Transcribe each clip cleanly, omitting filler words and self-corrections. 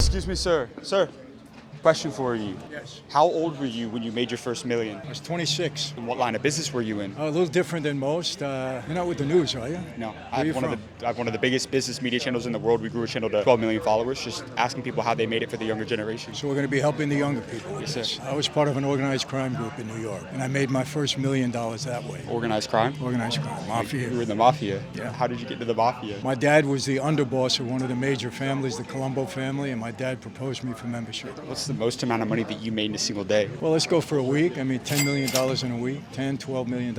Excuse me, sir. Sir, question for you. Yes. How old were you when you made your first million? I was 26. And what line of business were you in? A little different than most. You're not with the news, are you? No, Where you I have one of the biggest business media channels in the world. We grew a channel to 12 million followers, just asking people how they made it for the younger generation. So we're going to be helping the younger people with Yes, sir. this. I was part of an organized crime group in New York, and I made my first $1 million that way. Organized crime? Organized crime, Mafia. You were in the Mafia. Yeah. How did you get into the Mafia? My dad was the underboss of one of the major families, the Colombo family, and my dad proposed me for membership. What's the most amount of money that you made in a single day? Well, let's go for a week. I mean, $10 million in a week, $12 million.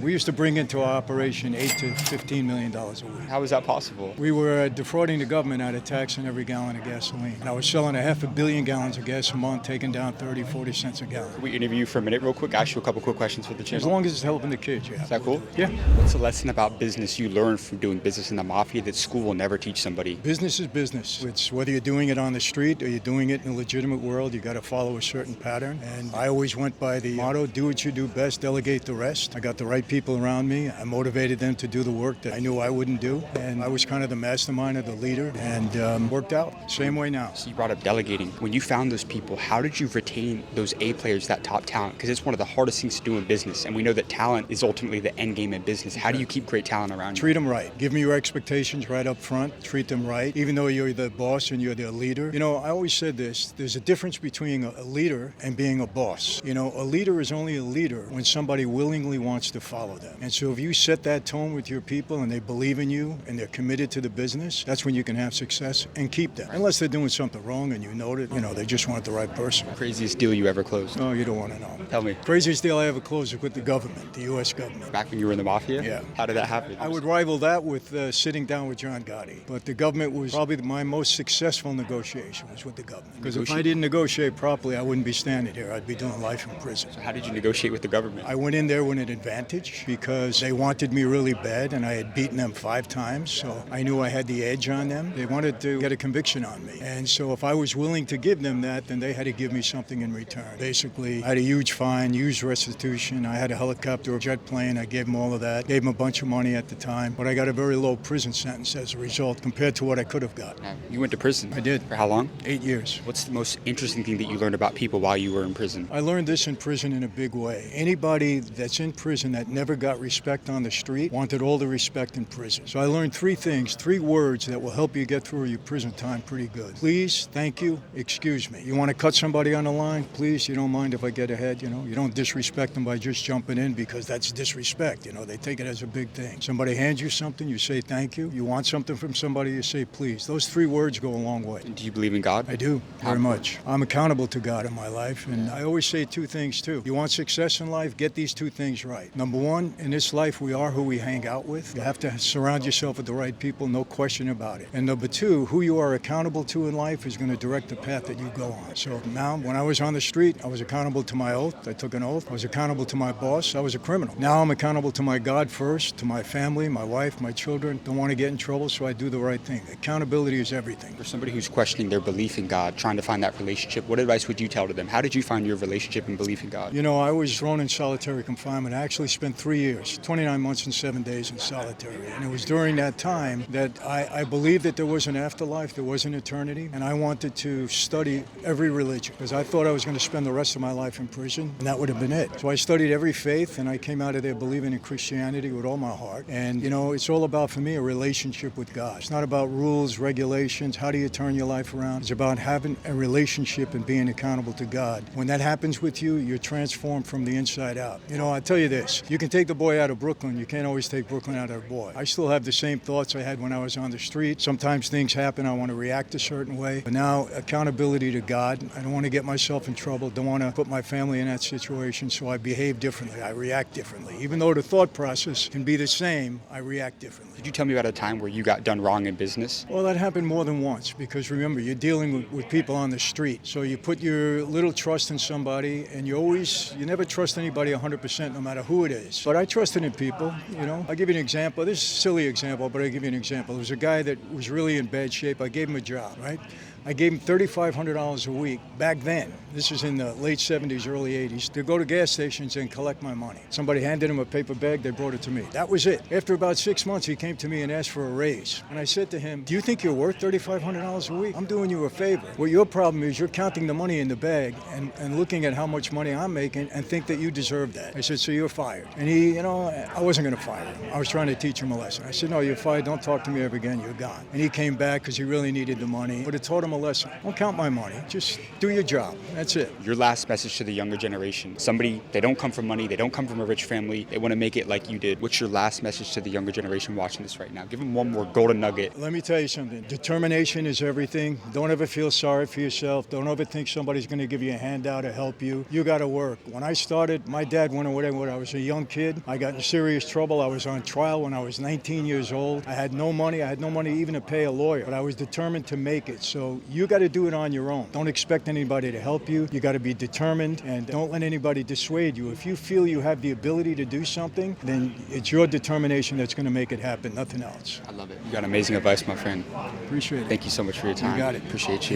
We used to bring into our operation $8 to $15 million a week. How is that possible? We were defrauding the government out of tax on every gallon of gasoline. And I was selling 500 million gallons of gas a month, taking down 30, 40 cents a gallon. Can we interview you for a minute real quick? Ask you a couple quick questions for the channel. As long as it's helping the kids, yeah. Is that cool? Yeah. What's a lesson about business you learned from doing business in the Mafia that school will never teach somebody? Business is business. It's whether you're doing it on the street or you're doing it in a legitimate world, you got to follow a certain pattern. And I always went by the motto, do what you do best, delegate the rest. I got the right people around me. I motivated them to do the work that I knew I wouldn't do. And I was kind of the mastermind of the leader, and worked out. Same way now. So you brought up delegating. When you found those people, how did you retain those A players, that top talent? Because it's one of the hardest things to do in business. And we know that talent is ultimately the end game in business. How do you keep great talent around you? Treat them right. Give them your expectations right up front. Treat them right, even though you're the boss and you're the leader. You know, I always said this. There's a difference between a leader and being a boss. You know, a leader is only a leader when somebody willingly wants to follow them. And so if you set that tone with your people and they believe in you and they're committed to the business, that's when you can have success and keep them. Unless they're doing something wrong and you know it, they just weren't the right person. Craziest deal you ever closed? Oh, you don't want to know. Tell me. Craziest deal I ever closed was with the government, the U.S. government. Back when you were in the Mafia? Yeah. How did that happen? I would rival that with sitting down with John Gotti. But the government was probably my most successful negotiation was with the government. Because if I didn't negotiate properly, I wouldn't be standing here. I'd be doing life in prison. So how did you negotiate with the government? I went in there with an advantage because they wanted me really bad and I had beaten them 5 times. So I knew I had the edge on them. They wanted to get a conviction on me. And so if I was willing to give them that, then they had to give me something in return. Basically, I had a huge fine, huge restitution. I had a helicopter, a jet plane. I gave them all of that. Gave them a bunch of money at the time. But I got a very low prison sentence as a result compared to what I could have got. You went to prison? I did. For how long? 8 years. What's the most interesting thing that you learned about people while you were in prison? I learned this in prison in a big way. Anybody that's in prison that never got respect on the street wanted all the respect in prison. So I learned 3 things, 3 words that will help you get through your prison time pretty good. Please, thank you, excuse me. You want to cut somebody on the line? Please, you don't mind if I get ahead, You don't disrespect them by just jumping in because that's disrespect, They take it as a big thing. Somebody hands you something, you say thank you. You want something from somebody, you say please. Those 3 words go a long way. And do you believe in God? I do, very much. I'm accountable to God in my life, and I always say 2 things too. You want success in life? Get these 2 things right. Number 1, in this life, we are who we hang out with. You have to surround yourself with the right people, no question about it. And number 2, who you are accountable to in life is going to direct the path that you go on. So now, when I was on the street, I was accountable to my oath. I took an oath. I was accountable to my boss. I was a criminal. Now I'm accountable to my God first, to my family, my wife, my children. Don't want to get in trouble, so I do the right thing. Accountability is everything. For somebody who's questioning their belief in God, trying to find that relationship, what advice would you tell to them? How did you find your relationship and belief in God? I was thrown in solitary confinement. I actually spent 3 years, 29 months and 7 days in solitary. And it was during that time that I believed that there was an afterlife, there was an eternity, and I wanted to study every religion because I thought I was going to spend the rest of my life in prison, and that would have been it. So I studied every faith, and I came out of there believing in Christianity with all my heart. And, it's all about, for me, a relationship with God. It's not about rules, regulations, how do you turn your life around. It's about having a relationship and being accountable to God. When that happens with you, you're transformed from the inside out. I tell you this, you can take the boy out of Brooklyn, you can't always take Brooklyn out of the boy. I still have the same thoughts I had when I was on the street. Sometimes things happen, I want to react a certain way. But now, accountability to God. I don't want to get myself in trouble, don't want to put my family in that situation, so I behave differently, I react differently. Even though the thought process can be the same, I react differently. Could you tell me about a time where you got done wrong in business? Well, that happened more than once because remember, you're dealing with with people on the street. So you put your little trust in somebody, and you never trust anybody 100% no matter who it is. But I trusted in people, you know. I'll give you an example. This is a silly example, but I'll give you an example. There was a guy that was really in bad shape. I gave him a job, right? I gave him $3,500 a week back then. This is in the late 70s, early 80s, to go to gas stations and collect my money. Somebody handed him a paper bag, they brought it to me. That was it. After about 6 months, he came to me and asked for a raise. And I said to him, do you think you're worth $3,500 a week? I'm doing you a favor. Well, your problem is you're counting the money in the bag and looking at how much money I'm making and think that you deserve that. I said, so you're fired. And he, you know, I wasn't going to fire him. I was trying to teach him a lesson. I said, no, you're fired. Don't talk to me ever again. You're gone. And he came back because he really needed the money. But it taught him a lesson. Don't count my money. Just do your job. That's it. Your last message to the younger generation. Somebody, they don't come from money. They don't come from a rich family. They want to make it like you did. What's your last message to the younger generation watching this right now? Give them one more golden nugget. Let me tell you something. Determination is everything. Don't ever feel sorry for yourself. Don't ever think somebody's going to give you a handout or help you. You got to work. When I started, my dad went away when I was a young kid. I got in serious trouble. I was on trial when I was 19 years old. I had no money. I had no money even to pay a lawyer. But I was determined to make it. So you got to do it on your own. Don't expect anybody to help you. You got to be determined, and don't let anybody dissuade you. If you feel you have the ability to do something, then it's your determination that's going to make it happen, nothing else. I love it. You got amazing advice, my friend. Appreciate it. Thank you so much for your time. You got it. Appreciate you.